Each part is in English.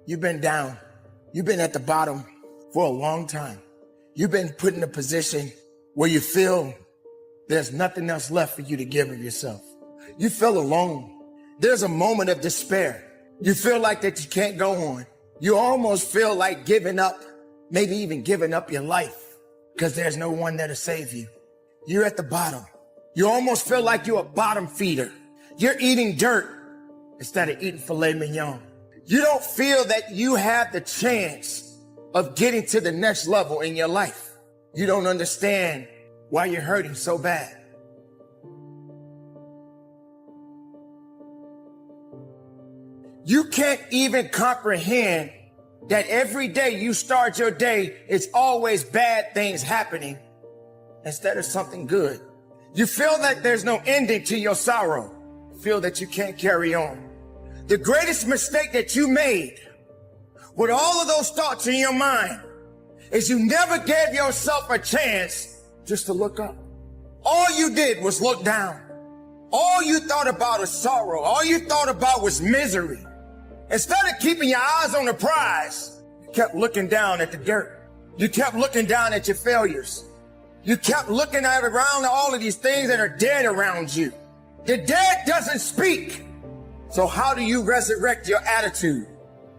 You've been down. You've been at the bottom for a long time. You've been put in a position where you feel there's nothing else left for you to give of yourself. You feel alone. There's a moment of despair. You feel like that you can't go on. You almost feel like giving up, maybe even giving up your life because there's no one there to save you. You're at the bottom. You almost feel like you're a bottom feeder. You're eating dirt instead of eating filet mignon. You don't feel that you have the chance of getting to the next level in your life. You don't understand why you're hurting so bad. You can't even comprehend that every day you start your day, it's always bad things happening instead of something good. You feel that there's no ending to your sorrow. You feel that you can't carry on. The greatest mistake that you made with all of those thoughts in your mind is you never gave yourself a chance just to look up. All you did was look down. All you thought about was sorrow. All you thought about was misery. Instead of keeping your eyes on the prize, you kept looking down at the dirt. You kept looking down at your failures. You kept looking at around all of these things that are dead around you. The dead doesn't speak. So how do you resurrect your attitude?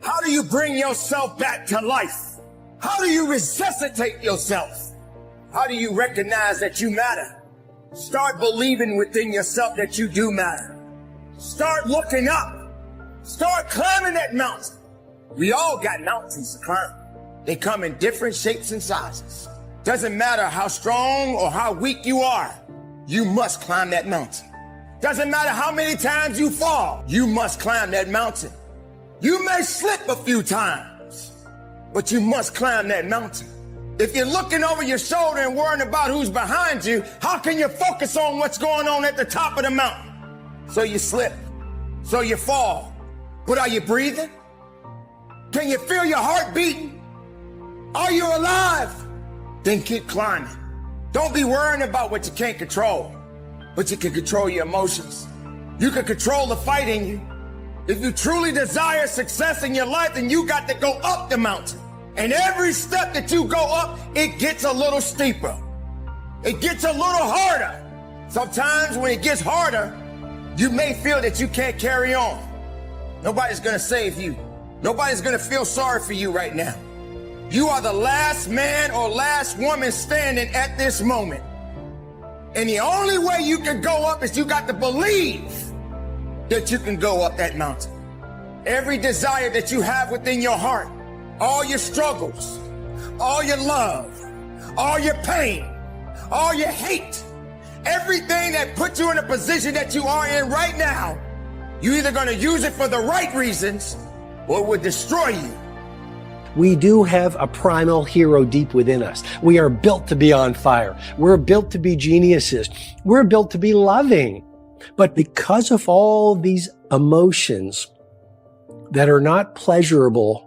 How do you bring yourself back to life? How do you resuscitate yourself? How do you recognize that you matter? Start believing within yourself that you do matter. Start looking up. Start climbing that mountain. We all got mountains to climb. They come in different shapes and sizes. Doesn't matter how strong or how weak you are, you must climb that mountain. Doesn't matter how many times you fall, you must climb that mountain. You may slip a few times, but you must climb that mountain. If you're looking over your shoulder and worrying about who's behind you, how can you focus on what's going on at the top of the mountain? So you slip, so you fall. But are you breathing? Can you feel your heart beating? Are you alive? Then keep climbing. Don't be worrying about what you can't control, but you can control your emotions. You can control the fight in you. If you truly desire success in your life, then you got to go up the mountain. And every step that you go up, it gets a little steeper. It gets a little harder. Sometimes when it gets harder, you may feel that you can't carry on. Nobody's gonna save you. Nobody's gonna feel sorry for you right now. You are the last man or last woman standing at this moment. And the only way you can go up is you got to believe that you can go up that mountain. Every desire that you have within your heart, all your struggles, all your love, all your pain, all your hate, everything that puts you in a position that you are in right now, you're either going to use it for the right reasons or it would destroy you. We do have a primal hero deep within us. We are built to be on fire. We're built to be geniuses. We're built to be loving. But because of all these emotions that are not pleasurable,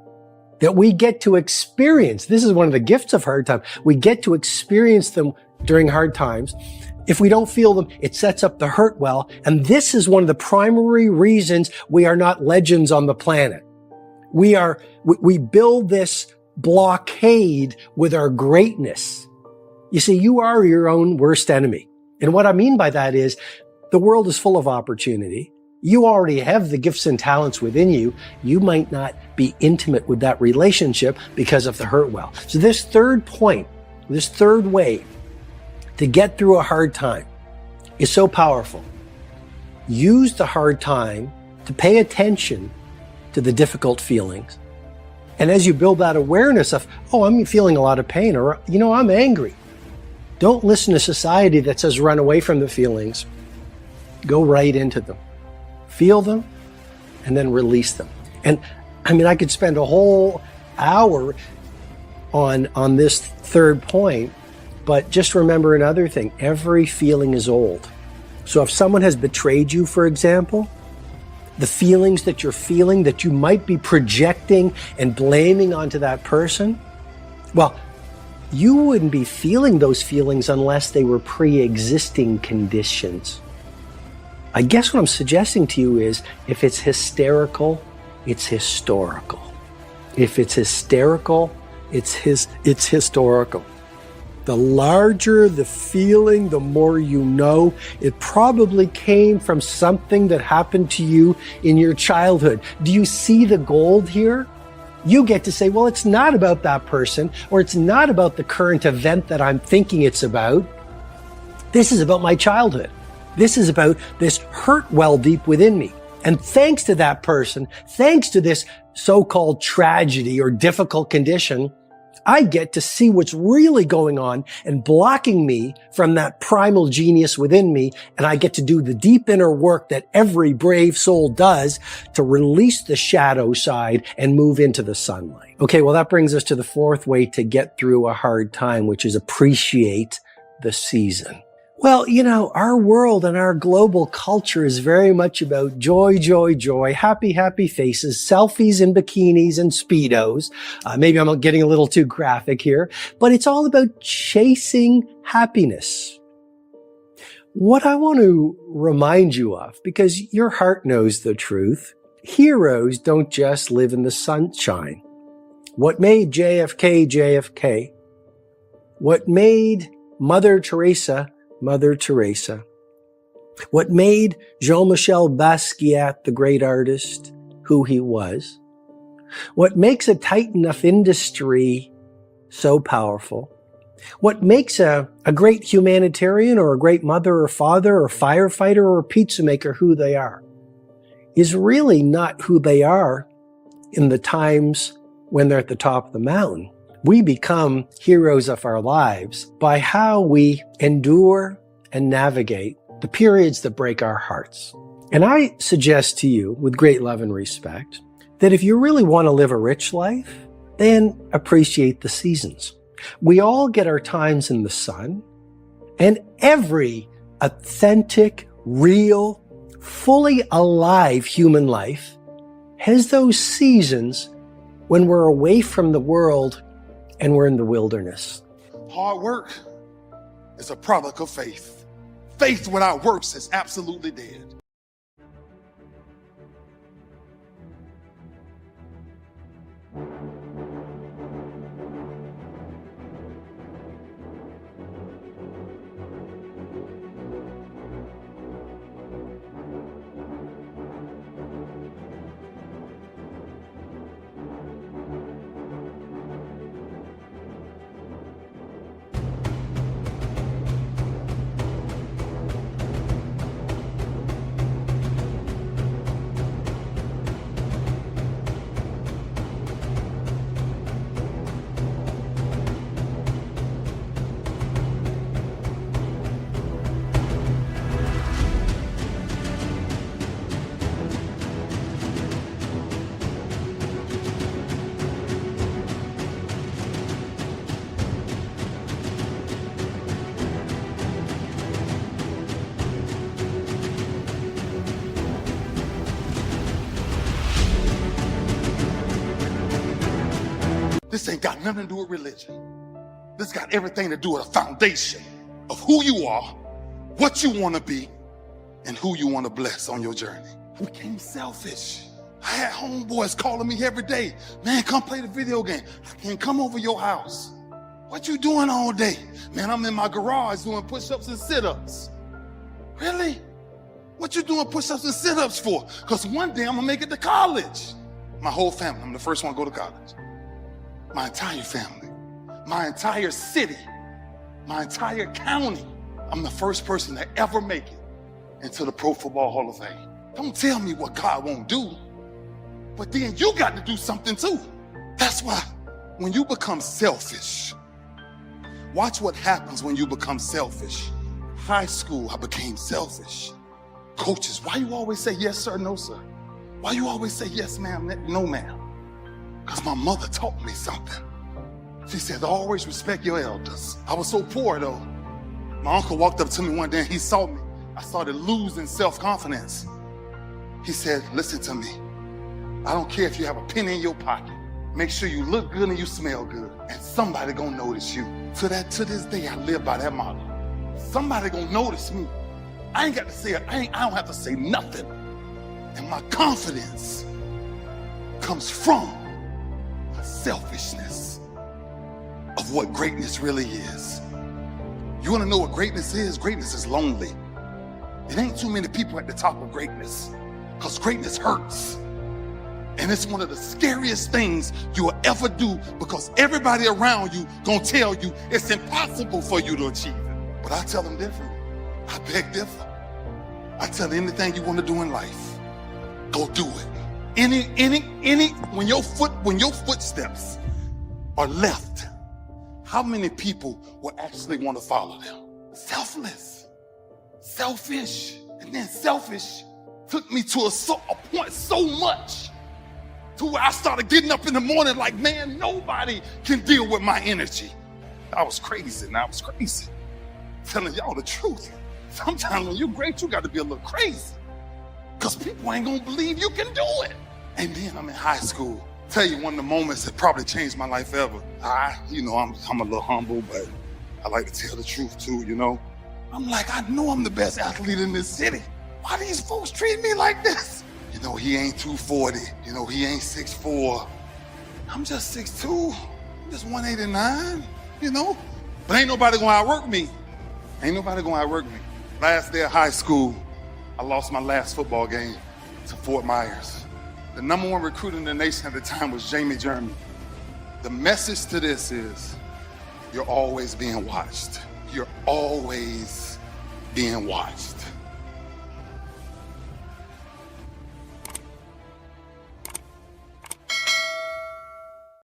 that we get to experience, this is one of the gifts of hard times, we get to experience them during hard times. If we don't feel them, it sets up the hurt well. And this is one of the primary reasons we are not legends on the planet. We build this blockade with our greatness. You see, you are your own worst enemy. And what I mean by that is the world is full of opportunity. You already have the gifts and talents within you. You might not be intimate with that relationship because of the hurt well. So this third point, this third way to get through a hard time is so powerful. Use the hard time to pay attention to the difficult feelings. And as you build that awareness of, oh, I'm feeling a lot of pain, or, I'm angry. Don't listen to society that says run away from the feelings. Go right into them. Feel them and then release them. And I could spend a whole hour on this third point, but just remember another thing. Every feeling is old. So if someone has betrayed you, for example, the feelings that you're feeling that you might be projecting and blaming onto that person, well, you wouldn't be feeling those feelings unless they were pre-existing conditions. I guess what I'm suggesting to you is if it's hysterical, it's historical. If it's hysterical, it's historical. The larger the feeling, the more you know. It probably came from something that happened to you in your childhood. Do you see the gold here? You get to say, well, it's not about that person, or it's not about the current event that I'm thinking it's about. This is about my childhood. This is about this hurt well deep within me. And thanks to that person, thanks to this so-called tragedy or difficult condition, I get to see what's really going on and blocking me from that primal genius within me. And I get to do the deep inner work that every brave soul does to release the shadow side and move into the sunlight. Okay, well, that brings us to the fourth way to get through a hard time, which is appreciate the season. Well, you know, our world and our global culture is very much about joy, joy, joy, happy, happy faces, selfies in bikinis and Speedos. Maybe I'm getting a little too graphic here, but it's all about chasing happiness. What I want to remind you of, because your heart knows the truth, heroes don't just live in the sunshine. What made JFK JFK? What made Mother Teresa Mother Teresa? What made Jean-Michel Basquiat, the great artist, who he was? What makes a titan of industry so powerful? What makes a great humanitarian or a great mother or father or firefighter or a pizza maker who they are is really not who they are in the times when they're at the top of the mountain. We become heroes of our lives by how we endure and navigate the periods that break our hearts. And I suggest to you, with great love and respect, that if you really want to live a rich life, then appreciate the seasons. We all get our times in the sun, and every authentic, real, fully alive human life has those seasons when we're away from the world and we're in the wilderness. Hard work is a product of faith. Faith without works is absolutely dead. This ain't got nothing to do with religion. This got everything to do with a foundation of who you are, what you want to be, and who you want to bless on your journey. I became selfish. I had homeboys calling me every day. Man, come play the video game. I can't come over your house. What you doing all day? Man, I'm in my garage doing push-ups and sit-ups. Really? What you doing push-ups and sit-ups for? Because one day I'm going to make it to college. My whole family, I'm the first one to go to college. My entire family, my entire city, my entire county. I'm the first person to ever make it into the Pro Football Hall of Fame. Don't tell me what God won't do, but then you got to do something too. That's why when you become selfish, watch what happens when you become selfish. High school, I became selfish. Coaches, why you always say yes, sir, no, sir? Why you always say yes, ma'am, no, ma'am? Because my mother taught me something. She said, always respect your elders. I was so poor though. My uncle walked up to me one day and he saw me. I started losing self-confidence. He said, listen to me. I don't care if you have a penny in your pocket. Make sure you look good and you smell good. And somebody gonna notice you. To this day, I live by that motto. Somebody gonna notice me. I ain't got to say it. I don't have to say nothing. And my confidence comes from selfishness of what greatness really is. You want to know what greatness is? Greatness is lonely. It ain't too many people at the top of greatness, because greatness hurts. And it's one of the scariest things you will ever do, because everybody around you gonna tell you it's impossible for you to achieve it. But I tell them different. I beg differ. I tell them, anything you want to do in life, go do it. When your footsteps are left, how many people will actually want to follow them? Selfless, selfish, and then selfish took me to a point so much to where I started getting up in the morning like, man, nobody can deal with my energy. I was crazy, and I was crazy. Telling y'all the truth. Sometimes when you're great, you got to be a little crazy, because people ain't gonna believe you can do it. And then I'm in high school. Tell you one of the moments that probably changed my life ever. I'm a little humble, but I like to tell the truth too, you know. I'm like, I know I'm the best athlete in this city. Why these folks treat me like this? You know, he ain't 240. You know, he ain't 6'4". I'm just 6'2". I'm just 189, you know. But ain't nobody gonna outwork me. Ain't nobody gonna outwork me. Last day of high school, I lost my last football game to Fort Myers. The #1 recruit in the nation at the time was Jamie Jeremy. The message to this is, you're always being watched. You're always being watched.